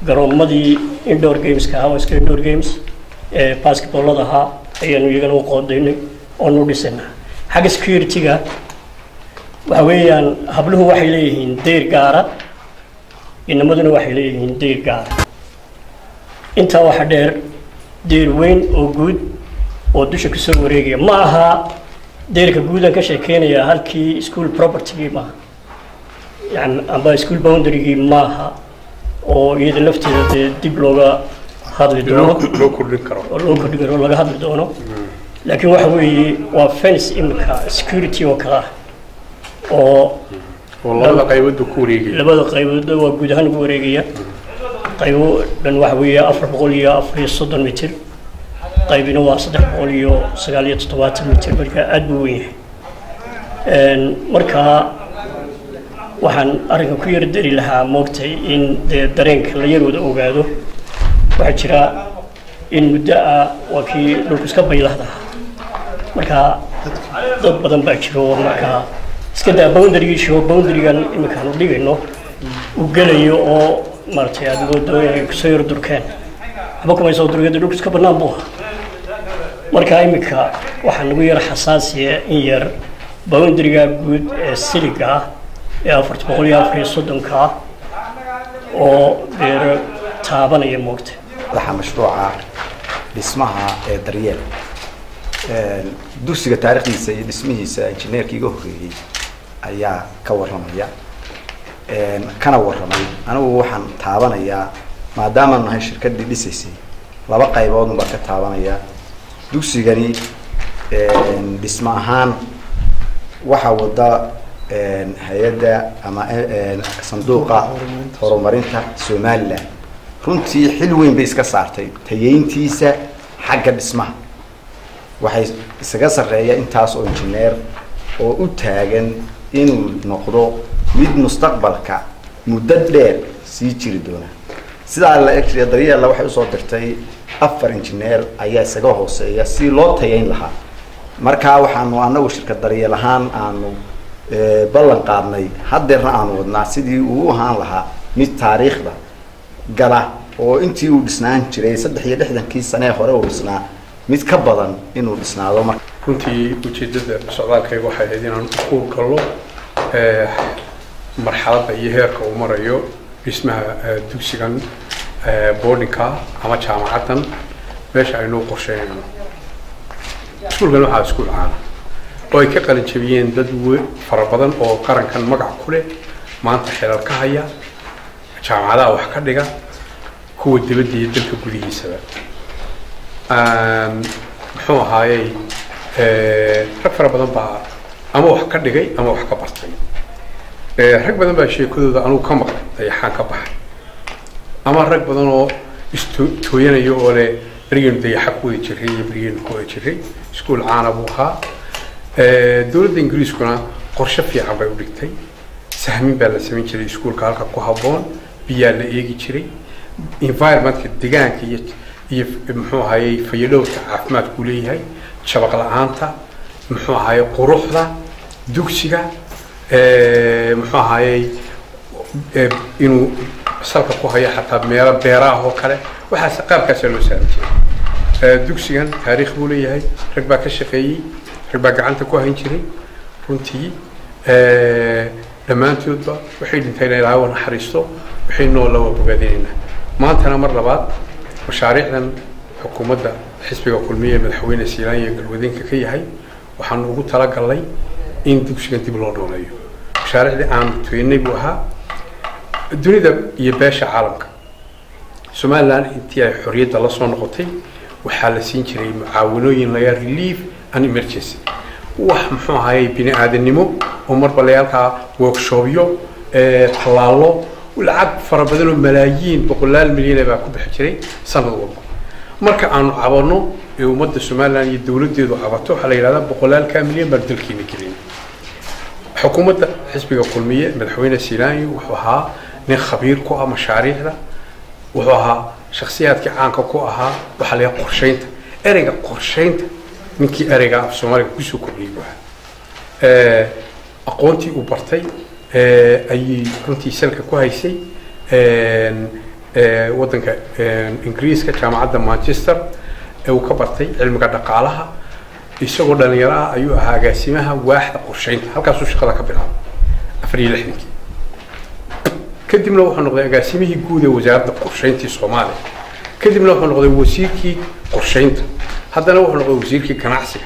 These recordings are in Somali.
garoommadii indoor games ka ahaa iska indoor games basketballada ahaa ayaanu iyagana u qoodaynay oo nu dhisanaa xagga security-ga waxa weeyaan habluhu waxay leeyihiin deyr gaara inamaduna waxay leeyihiin deyr gaara intaa waxa dheer deyr weyn oo guud oo dusha ka soo wareegaya ma aha deyrka guudan ka sheekeynaya halkii school property-gii maaha yani amba school boundary-gii maaha oo iyada lafteeda dee dib looga hadli doono loo kordhin karo laga hadli doono laakiin waxa weeye waa fence imika security oo kale ah oo labada qaybood ku wareegaya labada qaybood waa guud ahaan ugu wareegaya qaybo dhan waxa weeye 430 mitir qaybina waa 379 mitir marka aad buu weyn yahay marka waxaan arrinka ku yar dari lahaa moogtay in dareenka la yar wada ogaado waxaa jira in muddo ah waa kii dhulku iska baylahda marka dad badan baa jiro marka iska daa boundary-gan iminkaanu dhigayno uu gelayo oo maaragtay aad moodo inay kusoo yar durkeen waxba kuma soo durgeeda dhulku iska bannaan buu ahaa marka iminka waxaa nagu yar xasaasiya in yar boundary-ga guud ee siliga ah ee 430 ah oo beero taabanaya moogta waxa mashruuca dhismaha ee daryeel dugsiga taariikhdiisa iyo dhismihiisa injineerkii iga horreeyay ayaa ka warramaya kana warramay anigu waxaan taabanayaa maadaama nahay shirkaddii dhisaysay laba qaybood baan ka taabanayaa dugsigani dhismo ahaan waxa wada hay'adda ama sanduuqa horumarinta Soomaaliland runtii xil weyn bay iska saartay tayeyntiisa xagga dhismaha waxay isaga sareeya intaas oo injineer oo u taagan inuu noqdo mid mustaqbalka muddo dheer sii jiri doona sidaa la eegay daryeel waxay soo dirtay 4 injineer ayaa isaga hooseeya si loo tayeyn lahaa marka waxaanu anagu shirkad daryeel ahaan aanu ballan qaadnay hadeerna aanu wadnaa sidii uu ahaan lahaa mid taariikhda gala oo intii uu dhisnaan jiray 63 sano hore uu dhisnaa mid ka badan inuu dhisnaado marka runtii ujeedada socdaalkayga waxay ahayd inaan u galo marxaladda iyo heerka uu marayo dhismaha dugsigan boardingka ama jaamacaddan meesha aynu qorsheynayno iskuulkan waxaa iskuul caan oo ay ka qalin jabiyeen dad fara badan oo qarankan magac ku leh maanta xilal ka haya jaamacadaha wax ka dhiga kuwa dibadda iyo dalka gudihiisaba muxuu ahaayey rag fara badan baa ama wax ka dhigay ama wax ka bartay rag badan baa sheekadooda anugu ka maqlay dayaxaan ka baxay ama rag badan oo istooyanaya oo leh berigeen dayaxa ku wada jiray iyo berigeen ku wada jiray iskuul caana buu ahaa dowladda ingiriiskuna qorshe fiican bay u dhigtay sahmin baa la samayn jiray iskuulka halka ku habboon biyaa la eegi jiray environmentka deegaanka iyo muxuu ahaayey fayadhowrka caafimaadku leeyahay shabaq la'aanta muxuu ahaayey quruxda dugsiga muxuu ahaayey inuu salka ku hayo xataa meelo beeraha oo kale waxaas qaabkaasa loo saari jiray dugsigan taariikh buu leeyahay rag baa ka shaqeeyey rag baa gacanta ku hayn jiray runtii dhammaantoodba waxay dhintay in ilaahay naxariisto waxay noola waa bogaadinaynaa maantana mar labaad mashaariicdan xukuumadda xisbiga kulmiye madaxweyne siilaan iyo galwadeenka ka yahay waxaanu ugu talagalnay in dugsigan dib loo nooleeyo mashaariicdii aan tuynay buu ahaa dunida iyo beesha caalamka Somaliland intii ay xorriyadda la soo noqotay waxaa la siin jiray mucaawinooyin laga relief and emergency wax muxuu ahaayey bini aadanimo oo marba leeyalka workshopyo talaalo lacag fara badan oo malaayiin boqolaal milyan baa ku bixi jiray sanad walba marka aanu cabano ummadda Somaliland iyo dawladdeedu cabato waxa la yiraahdaa boqolaal ka milyan baa dalkiina gelin xukuumadda xisbiga kulmiye madaxweyne siilaan wuxuu ahaa nin khabiir ku ah mashaariicda wuxuu ahaa shakhsiyaadkii caanka ku ahaa waxa la qorsheynta ereyga qorsheynta ninkii ereyga af Soomaaliga ku soo kordhiyay aqoontii uu bartay ayay runtii salka ku haysay waddanka ingiriiska jaamacadda manchester ee uu ka bartay cilmiga dhaqaalaha isagoo dhalinyaro ah ayuu ahaa agaasimaha waaxda qorsheynta halkaasuu shaqada ka bilaabay 64 kadibna wuxuu noqday agaasimihii guud ee wasaaradda qorsheyntii Soomaaliya kadibna wuxuu noqday wasiirkii qorsheynta haddana wuxuu noqday wasiirkii ganacsiga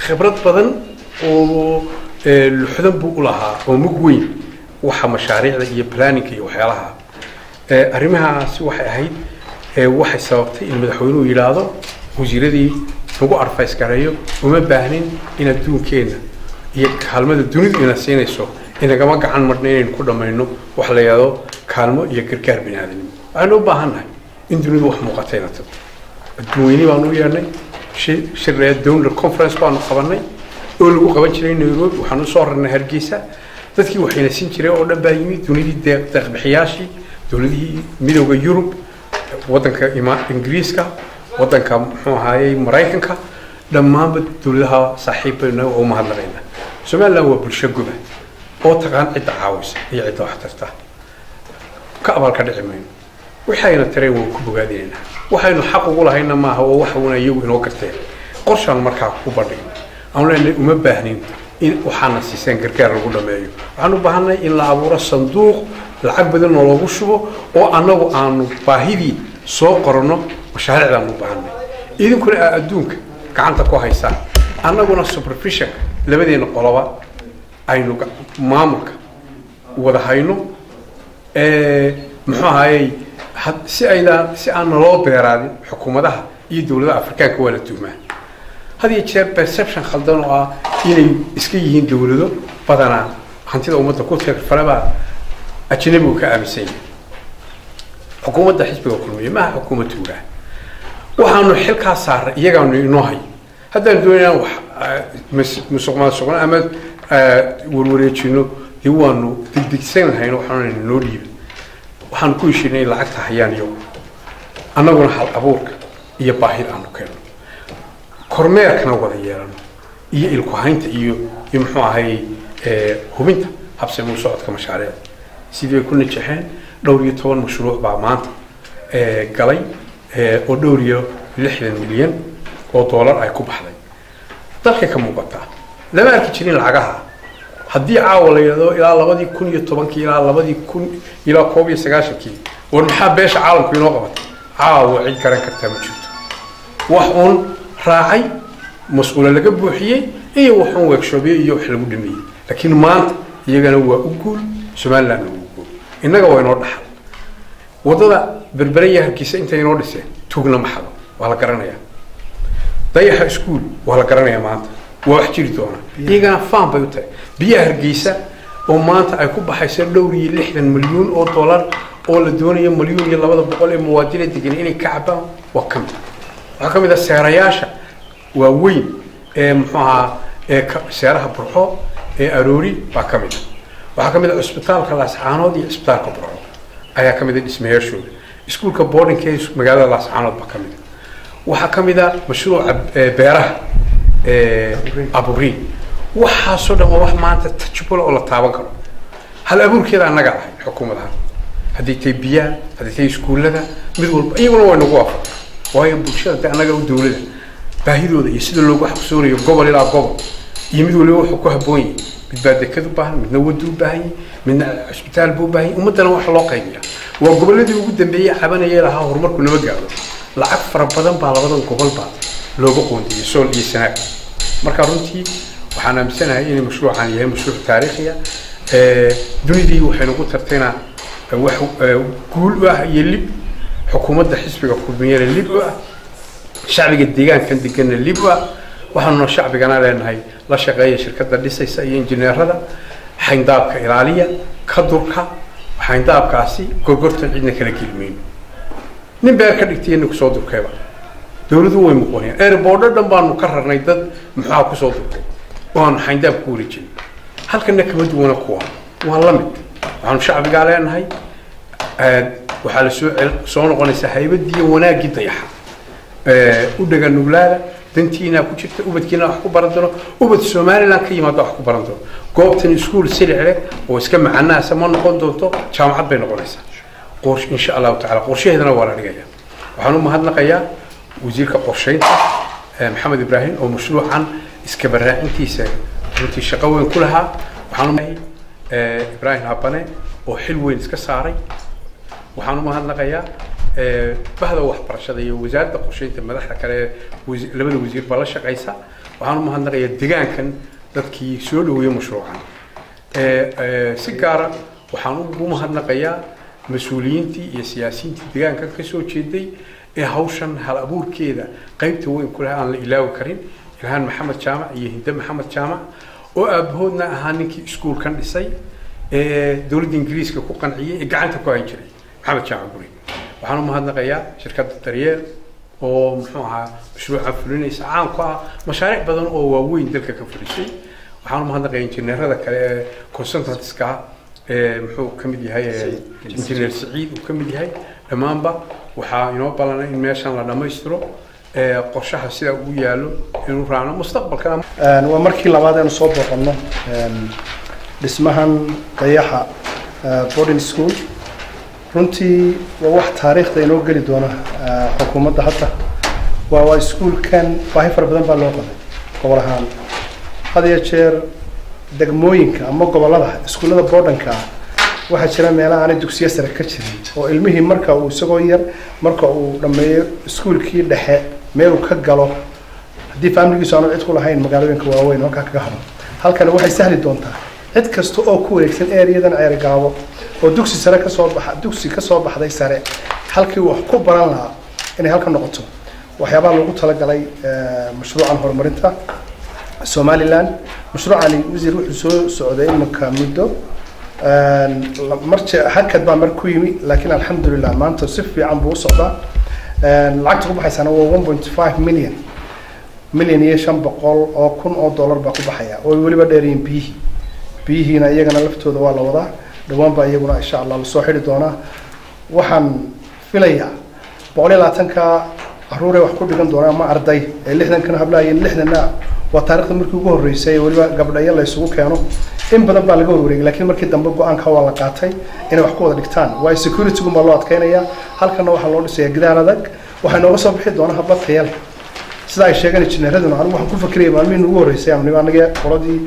khibrad badan oo luxdan buu u lahaa oo mug weyn waxa mashaariicda iyo planning iyo waxyaalaha arrimahaasi waxay ahayd waxay sababtay in madaxweynuhu yiraahdo wasiiradii ugu advice gareeyo uma baahnin in adduunkeena iyo kaalmada dunida ina siinayso inagama gacan marnayn ku dhamayno wax la yiraahdo kaalmo iyo gargaar bini'aadanimo waxaan u baahanahay in dunidu wax muuqatayna tahay adduunyada baan u yeernay shirreed donor conference baan qabanay oo lagu qaban jiray Nairobi waxaan u soo rarnay Hargeysa dadkii waxayna siin jiray oo dhan baa yimid dunidii deeq bixiyaashii dawladihii midowga Yurub waddanka Ingiriiska waddanka muxuu ahaayay Mareykanka dhammaanba dawladaha saaxiibbayna oo mahadnaqayna Soomaaliland waa bulsho guba oo taqaan cid caawisa iyo cid wax tarta ka abalka dhicimeen waxayna tareen oo ku bogaadeenna waxaynu xaq ugu lahayna maaha oo wax wana iyagu inoo garteen qorshan markaa ku badhigay aan leenahay uma baahnin in waxaana siiseen gargaar lagu dhameeyo waxaan u baahanay in la abuuro sanduuq lacag badan oo lagu shubo oo anagu aanu baahidii soo qorno mashaariicdan u baahanay idinkuna adduunka gacanta ku haysaan annaguna supervision labadeena qoloba aynu maamulka wada hayno muxuu ahaayay si aan loo beeraadin xukuumadaha iyo dawladaha Afrikaanka wala tuhmaan hadii jeer perception khaldan oo inay iska yihiin dawlado badana hantida ummadda ku tirfalaba ajnabigu ka aaminsan xukuumadda xisbiga kulmiye ma xukuumaddu waxaanu xilka saaray iyagaanu inoo hay haddaan doonayaan wax musuqmaasuqna ama warwareejino diwaanu digdigsan hayno waxaanu noo dhiibay waxaan ku heshiinay lacagta hayaan iyo annaguna hal abuurka iyo baahida aanu keeno kormeerkana wada yeelano iyo ilku haynta iyo muxuu ahay hubinta habsami u socodka mashaariicda sidii ku najaxeen dhowr iyo 10 mashruuc baa maanta galay oo dhowr iyo 60 milyan oo dollar ay ku baxday dalka ka muuqata lama arki jirin lacagaha haddii caawa la yiraahdo ilaa 2010 ilaa 2000 ilaa 19 war maxaa beesha caalamku inoo qabatay caawa cid garan kartaa ma jirto wax uun raacay mas'uul laga buuxiyay iyo waxaan workshop iyo wax lagu dhameeyay laakiin maanta iyagana waa u guul Soomaaliland u guul inaga waa inoo dhaxal wadada berberaya Hargeysa inta inoo dhisay tugna maxado waa la garanayaa dayaxa iskuul waa la garanayaa maanta waa wax jiri doona iyagana faan bay u tahay biyaha Hargeysa oo maanta ay ku baxayso dhowr iyo 60 milyan oo dollar oo la doonayo milyan iyo 200 ee muwaadiniin degan inay ka cabaan waa kamid waxa kamid ah seerayaasha waa weyn muxuu ahaa seeraha burxo aroori baa kamid waxa kamid ah isbitaalka Laascaanood iyo isbitaalka burxo ayaa kamid ah dhismayaashooda iskuulka boarding case magaalada Laascaanood baa kamid waxa kamid ah mashruuca beeraha abuuri waxa soo dhan wax maanta tajbul oo la taaban karo hal abuurkeeda anaga ah xukuumadda hadii tay biya hadii tay iskuulada mid walba iyaguna way nagu waafaqay waayo bulshada anaga u dawladda baahidooda iyo sida loogu xaqsoonayo gobol ilaa gobol iyo mid waliba wuxuu ku habboon yahay mid baa dekad u baahan midna wadu u baahan midna isbitaal buu baahan ummadana wax loo qaybiyaa waa goboladii ugu dambeeyay cabanayay lahaa horumarku naba gaaro lacag fara badan baa labadan gobol baa loogu qoondiyay sool iyo sanaag marka runtii waxaan aaminsanahay in mashruucan yahay mashruuc taariikhi ah dunidii waxaynu ku tartaynaa wax guul ah iyo lib xukuumadda xisbiga kulmiye lib ah shacbiga deegaanka degan lib ah waxaanu shacbigana leenahay la shaqeeya shirkadda dhisaysa iyo injineerada xayndaabka ilaaliya ka durka xayndaabkaasi gorgortan cidna kala gelmeyn nin beer ka dhigtayna ku soo durkayba dawladdu way muqooneen airport dhan baanu ka rarnay dad muxuu ku soo durkay waan xayndaab ku wareejin halkana kama duwana kuwa waa la mid waxaanu shacbiga leenahay waxaa la soo noqonaysa haybadii wanaagii dayaxa u dhagan nuglaada dantiina ku jirta ubadkiina wax ku baran doono ubad Soomaaliland ka yimaado wax ku baran doono goobtan iskuul silcile oo iska macnaha sama noqon doonto jaamacad bay noqonaysaa إن شاء الله تعالى قرشة هذا ولا رجيا وحنو مهدنا قيا وزير كقرشين محمد إبراهيم أو مشروع عن إسكبراء أنتي الشقاوين كلها وحنو إبراهيم هبنا وحلوين إسكساري وحنو مهدنا قيا بهذا واحد برشة وزارة قرشين المدحة كله لبن وزير بلاش قيسا وحنو مهدنا قيا دجان كان dadkii soo dhaweeyay mashruucan si gaar ah waxaan ugu mahadnaqayaa mas'uuliyiintii iyo siyaasiyiintii deegaanka ka soo jeeday ee hawshan hal abuurkeeda qaybta weyn ku leh aan la ilaawi karin ilhaan maxamed jaamac iyo hinda maxamed jaamac oo aabahoodna ahaa ninkii iskuulkan dhisay dowladda ingiriiska ku qanciyay ee gacanta ku hayn jiray maxamed jaamac guri waxaan u mahadnaqayaa shirkadda daryeel oo muxuu ahaa mashruuca fulinaysa caan ku ah mashaariic badan oo waaweyn dalka ka fulisay waxaan u mahadnaqayaa injineerada kale ee consultantska muxuu ka mid yahay injineer Saciid uu ka mid yahay dhamaanba waxaa inoo balanay in meeshan la dhameystiro qorshaha sida uu yaalo inuu raacno mustaqbalka waa markii labaad ee soo booqano dhismahan dayaxa boarding school runtii waa wax taariikhda inoo geli doona xukuumadda hadda waa iskuulkan baahi fara badan baa loo qabay gobol ahaan had iyo jeer degmooyinka ama gobolada iskuullada boardingka waxaa jira meelaha aan dugsiyo sare ka jirin oo ilmihii marka uu isagoo yar marka uu dhameeyo iskuulkii dhexe meel uu ka galo haddii faamiligiisu aanu cid ku lahayn magaalooyinka waaweyn halkaa kaga haro halkana waxay sahli doontaa cid kasta oo ku wareegsan ereyadan ceergaabo oo dugsi sare ka soo baxday sare halkii wax ku baran lahaa inay halka noqoto waxyaabaha lagu talagalay mashruucan horumarinta Somaliland mashruucani wasiir wuxuu soo socday iminka muddo marka hakad baa mar ku yimi laakiin alxamdulillah maanta si fiican buu u socdaa lacagta ku baxaysana waa 1.5 milyan iyo 500 oo kun oo dollar baa ku baxaya oo waliba dheereen biyihiina iyagana laftooda waa la wadaa dhawaan baa iyaguna insha Allah la soo xiri doona waxaan filayaa 120ka aruure wax ku dhigan doona ama arday ee 60 kan hablaayeen 60na waa taariikhda markii ugu horeysay waliba gabdhayo la isugu keeno in badan baa laga warwareegay laakiin markii dambe go'aanka waa la qaatay inay wax ku wada dhigtaan waa security gu ma loo adkeynaya halkana waxa loo dhisay gidaar adag waxa nooga soo bixi doona habla tayal sida ay sheegan injineeraduna anigu waxaan ku fikirayay maalmihiin ugu horeysay aniga qoladii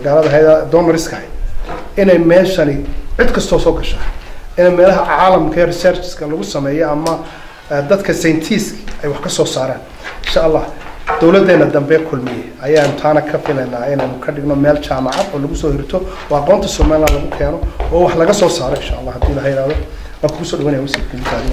gaalada hay'adda donoriska inay meeshani cid kastoo soo gasha in meelaha caalamka ee researchska lagu sameeyo ama dadka scientists ay wax ka soo saaraan insha Allah dawladeena dambe kulmiye ayaan taana ka filaynaa inaan ka dhigno meel jaamacad oo lagu soo hirto waa aqoonta Soomaaliland lagu keeno oo wax laga soo saaro insha Allah haddii la hayraado waa ku soo dhawaanaya wasiirka